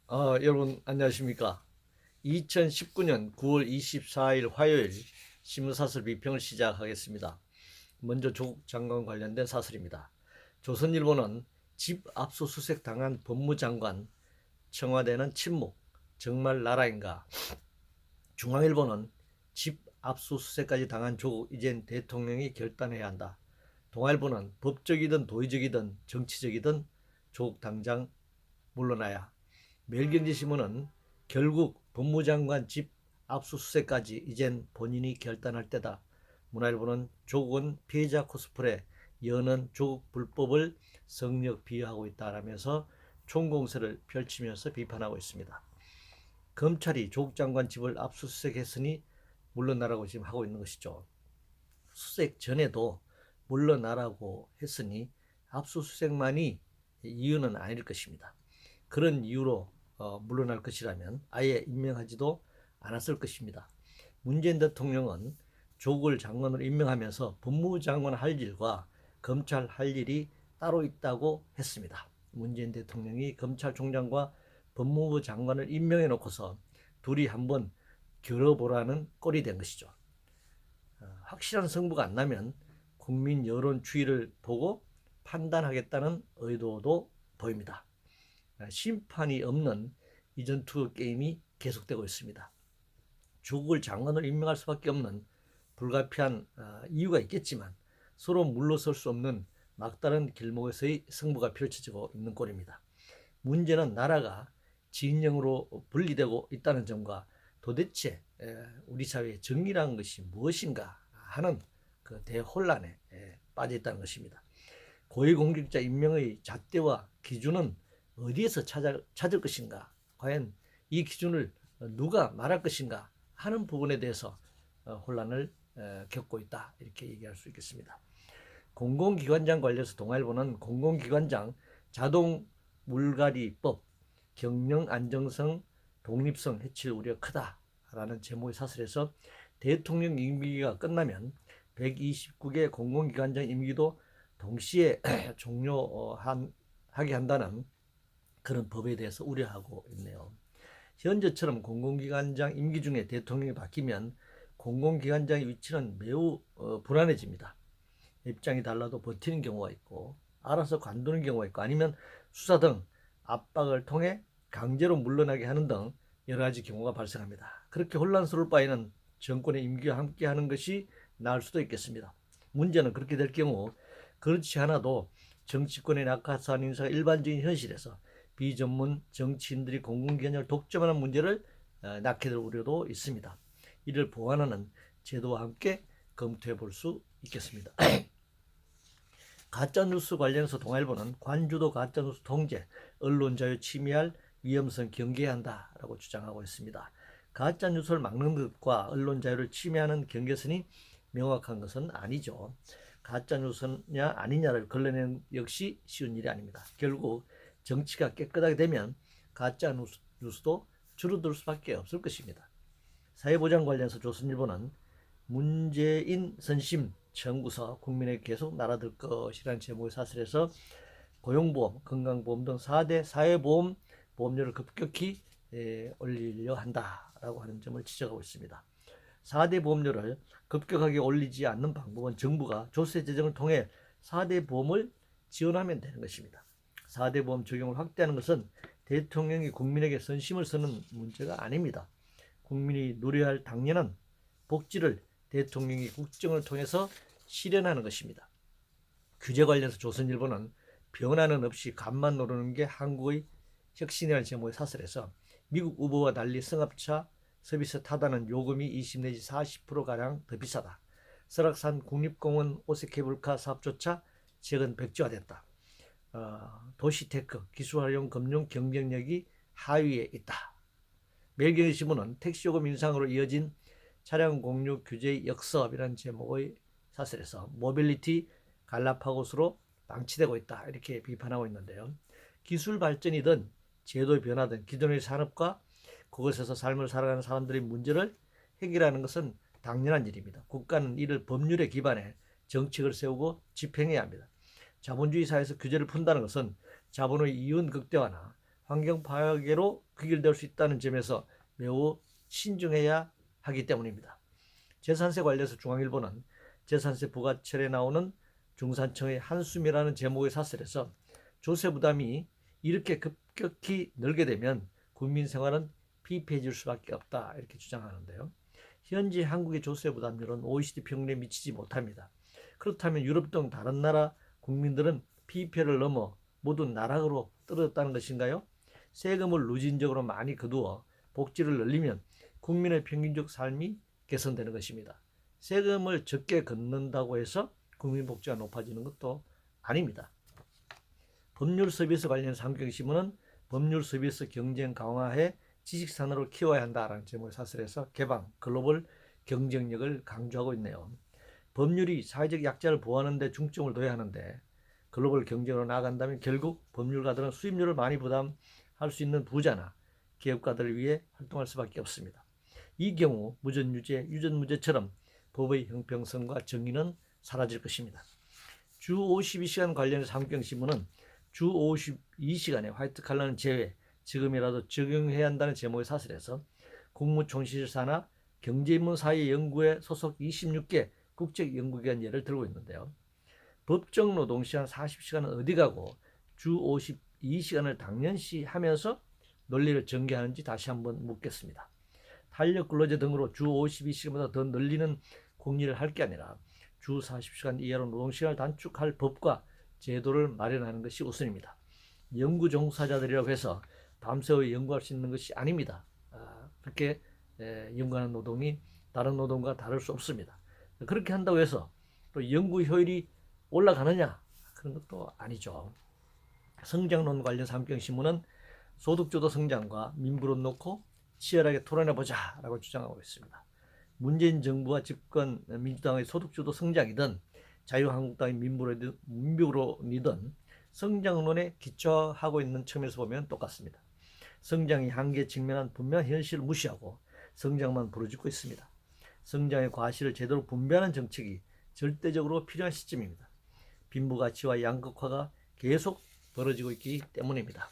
여러분 안녕하십니까? 2019년 9월 24일 화요일 신문사설 비평을 시작하겠습니다. 먼저 조국 장관 관련된 사설입니다. 조선일보는 집 압수수색 당한 법무장관, 청와대는 침묵, 정말 나라인가? 중앙일보는 집 압수수색까지 당한 조국, 이젠 대통령이 결단해야 한다. 동아일보는 법적이든 도의적이든 정치적이든 조국 당장 물러나야. 매일경제신문은 결국 법무장관 집 압수수색까지 이젠 본인이 결단할 때다. 문화일보는 조국은 피해자 코스프레, 여는 조국 불법을 성역 비하하고 있다라면서 총공세를 펼치면서 비판하고 있습니다. 검찰이 조국 장관 집을 압수수색했으니 물러나라고 지금 하고 있는 것이죠. 수색 전에도 물러나라고 했으니 압수수색만이 이유는 아닐 것입니다. 그런 이유로 물러날 것이라면 아예 임명하지도 않았을 것입니다. 문재인 대통령은 조국을 장관으로 임명하면서 법무장관 할 일과 검찰 할 일이 따로 있다고 했습니다. 문재인 대통령이 검찰총장과 법무부 장관을 임명해 놓고서 둘이 한번 겨뤄보라는 꼴이 된 것이죠. 확실한 승부가 안 나면 국민 여론 추이를 보고 판단하겠다는 의도도 보입니다. 심판이 없는 이전 투어 게임이 계속되고 있습니다. 조국을 장관으로 임명할 수밖에 없는 불가피한 이유가 있겠지만 서로 물러설 수 없는 막다른 길목에서의 승부가 펼쳐지고 있는 꼴입니다. 문제는 나라가 진영으로 분리되고 있다는 점과 도대체 우리 사회의 정의라는 것이 무엇인가 하는 그 대혼란에 빠져 있다는 것입니다. 고위공직자 임명의 잣대와 기준은 어디에서 찾을 것인가, 과연 이 기준을 누가 말할 것인가 하는 부분에 대해서 혼란을 겪고 있다, 이렇게 얘기할 수 있겠습니다. 공공기관장 관련해서 동아일보는 공공기관장 자동 물갈이법 경영 안정성 독립성 해칠 우려가 크다라는 제목의 사설에서 대통령 임기가 끝나면 129개 공공기관장 임기도 동시에 종료하게 한다는 그런 법에 대해서 우려하고 있네요. 현재처럼 공공기관장 임기 중에 대통령이 바뀌면 공공기관장의 위치는 매우 불안해집니다. 입장이 달라도 버티는 경우가 있고 알아서 관두는 경우가 있고 아니면 수사 등 압박을 통해 강제로 물러나게 하는 등 여러 가지 경우가 발생합니다. 그렇게 혼란스러울 바에는 정권의 임기와 함께하는 것이 나을 수도 있겠습니다. 문제는 그렇게 될 경우 그렇지 않아도 정치권의 낙하산 인사가 일반적인 현실에서 비전문 정치인들이 공공기관을 독점하는 문제를 낳게 될 우려도 있습니다. 이를 보완하는 제도와 함께 검토해 볼 수 있겠습니다. 가짜뉴스 관련해서 동아일보는 관주도 가짜뉴스 통제, 언론 자유 침해할 위험성 경계해야 한다라고 주장하고 있습니다. 가짜뉴스를 막는 것과 언론 자유를 침해하는 경계선이 명확한 것은 아니죠. 가짜뉴스냐 아니냐를 걸러내는 역시 쉬운 일이 아닙니다. 결국 정치가 깨끗하게 되면 가짜뉴스도 줄어들 수밖에 없을 것입니다. 사회보장 관련해서 조선일보는 문재인 선심 청구서 국민에게 계속 날아들 것이라는 제목의 사설에서 고용보험, 건강보험 등 4대 사회보험 보험료를 급격히 올리려 한다라고 하는 점을 지적하고 있습니다. 4대 보험료를 급격하게 올리지 않는 방법은 정부가 조세 재정을 통해 4대 보험을 지원하면 되는 것입니다. 4대 보험 적용을 확대하는 것은 대통령이 국민에게 선심을 쓰는 문제가 아닙니다. 국민이 누려야 할 당연한 복지를 대통령이 국정을 통해서 실현하는 것입니다. 규제 관련해서 조선일보는 변화는 없이 값만 오르는 게 한국의 혁신이라는 제목의 사설에서 미국 우버와 달리 승합차 서비스 타다는 요금이 20 내지 40%가량 더 비싸다. 설악산 국립공원 오색케이블카 사업조차 최근 백지화됐다. 도시테크, 기술활용 금융 경쟁력이 하위에 있다. 매일경제신문은 택시요금 인상으로 이어진 차량 공유 규제의 역섭이라는 제목의 사설에서 모빌리티 갈라파고스로 방치되고 있다, 이렇게 비판하고 있는데요. 기술 발전이든 제도의 변화든 기존의 산업과 그것에서 삶을 살아가는 사람들의 문제를 해결하는 것은 당연한 일입니다. 국가는 이를 법률에 기반해 정책을 세우고 집행해야 합니다. 자본주의 사회에서 규제를 푼다는 것은 자본의 이윤 극대화나 환경 파괴로 귀결될 수 있다는 점에서 매우 신중해야 하기 때문입니다. 재산세 관련해서 중앙일보는 재산세 부과철에 나오는 중산층의 한숨이라는 제목의 사설에서 조세 부담이 이렇게 급격히 늘게 되면 국민 생활은 피폐해질 수밖에 없다 이렇게 주장하는데요. 현재 한국의 조세 부담률은 OECD 평균에 미치지 못합니다. 그렇다면 유럽 등 다른 나라 국민들은 피폐를 넘어 모두 나락으로 떨어졌다는 것인가요? 세금을 누진적으로 많이 거두어 복지를 늘리면 국민의 평균적 삶이 개선되는 것입니다. 세금을 적게 걷는다고 해서 국민 복지가 높아지는 것도 아닙니다. 법률 서비스 관련 상경신문은 법률 서비스 경쟁 강화해 지식산업을 키워야 한다라는 제목의 사설에서 개방, 글로벌 경쟁력을 강조하고 있네요. 법률이 사회적 약자를 보호하는 데 중점을 둬야 하는데 글로벌 경쟁으로 나아간다면 결국 법률가들은 수입료를 많이 부담할 수 있는 부자나 기업가들을 위해 활동할 수밖에 없습니다. 이 경우 무전유죄, 유전무죄처럼 법의 형평성과 정의는 사라질 것입니다. 주 52시간 관련해서 한국경신문은 주 52시간에 화이트 칼라는 제외, 지금이라도 적용해야 한다는 제목의 사설에서 국무총실사나 경제인문사회연구회 소속 26개 국제연구기관 예를 들고 있는데요. 법정 노동시간 40시간은 어디 가고 주 52시간을 당연시 하면서 논리를 전개하는지 다시 한번 묻겠습니다. 탄력 근로제 등으로 주 52시간보다 더 늘리는 공리를 할 게 아니라 주 40시간 이하로 노동시간을 단축할 법과 제도를 마련하는 것이 우선입니다. 연구 종사자들이라고 해서 밤새워 연구할 수 있는 것이 아닙니다. 그렇게 연구하는 노동이 다른 노동과 다를 수 없습니다. 그렇게 한다고 해서 또 연구 효율이 올라가느냐? 그런 것도 아니죠. 성장론 관련 삼경신문은 소득주도 성장과 민부론 놓고 치열하게 토론해보자 라고 주장하고 있습니다. 문재인 정부와 집권 민주당의 소득주도 성장이든 자유한국당의 민부론이든 성장론에 기초하고 있는 측면에서 보면 똑같습니다. 성장이 한계에 직면한 분명한 현실을 무시하고 성장만 부르짖고 있습니다. 성장의 과실을 제대로 분배하는 정책이 절대적으로 필요한 시점입니다. 빈부가치와 양극화가 계속 벌어지고 있기 때문입니다.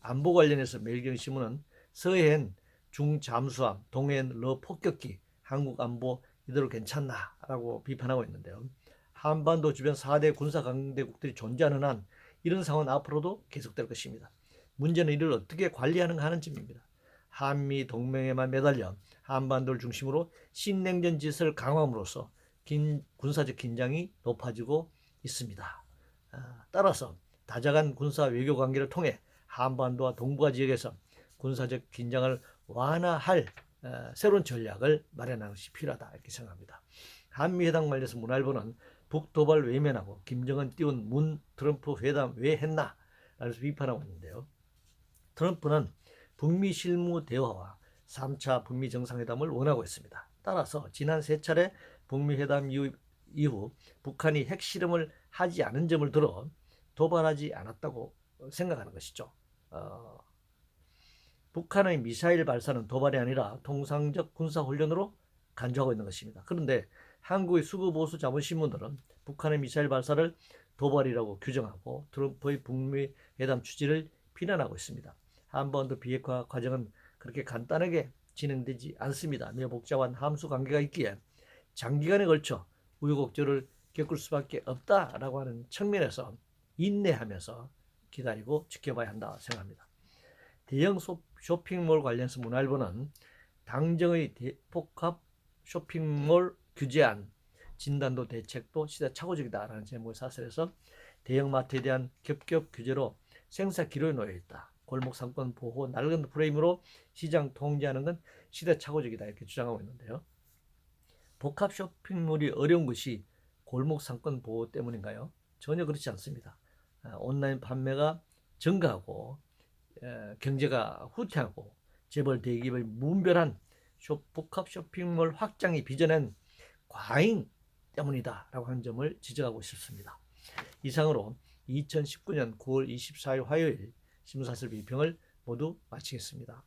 안보 관련해서 매일경신문은 서해엔 중잠수함, 동해엔 러폭격기, 한국 안보 이대로 괜찮나? 라고 비판하고 있는데요. 한반도 주변 4대 군사강대국들이 존재하는 한 이런 상황은 앞으로도 계속될 것입니다. 문제는 이를 어떻게 관리하는가 하는 점입니다. 한미 동맹에만 매달려 한반도를 중심으로 신냉전 지세를 강화함으로써 군사적 긴장이 높아지고 있습니다. 따라서 다자간 군사 외교 관계를 통해 한반도와 동북아 지역에서 군사적 긴장을 완화할 새로운 전략을 마련하는 것이 필요하다 이렇게 생각합니다. 한미회담 관련해서 문화일보는 북도발 외면하고 김정은 띄운 문 트럼프 회담 왜 했나 라면서 비판하고 있는데요. 트럼프는 북미 실무 대화와 3차 북미 정상회담을 원하고 있습니다. 따라서 지난 3차례 북미 회담 이후 북한이 핵실험을 하지 않은 점을 들어 도발하지 않았다고 생각하는 것이죠. 북한의 미사일 발사는 도발이 아니라 통상적 군사훈련으로 간주하고 있는 것입니다. 그런데 한국의 수구보수 자본신문들은 북한의 미사일 발사를 도발이라고 규정하고 트럼프의 북미 회담 취지를 비난하고 있습니다. 한반도 비핵화 과정은 그렇게 간단하게 진행되지 않습니다. 매우 복잡한 함수 관계가 있기에 장기간에 걸쳐 우여곡절을 겪을 수밖에 없다라고 하는 측면에서 인내하면서 기다리고 지켜봐야 한다 생각합니다. 대형 쇼핑몰 관련해서 문화일보는 당정의 복합 쇼핑몰 규제안 진단도 대책도 시대착오적이다라는 제목의 사설에서 대형마트에 대한 겹겹 규제로 생사 기로에 놓여 있다. 골목 상권 보호 낡은 프레임으로 시장 통제하는 건 시대착오적이다 이렇게 주장하고 있는데요. 복합 쇼핑몰이 어려운 것이 골목 상권 보호 때문인가요? 전혀 그렇지 않습니다. 온라인 판매가 증가하고 경제가 후퇴하고 재벌 대기업의 무분별한 복합 쇼핑몰 확장이 빚어낸 과잉 때문이다 라고 하는 점을 지적하고 싶습니다. 이상으로 2019년 9월 24일 화요일 신문사설 비평을 모두 마치겠습니다.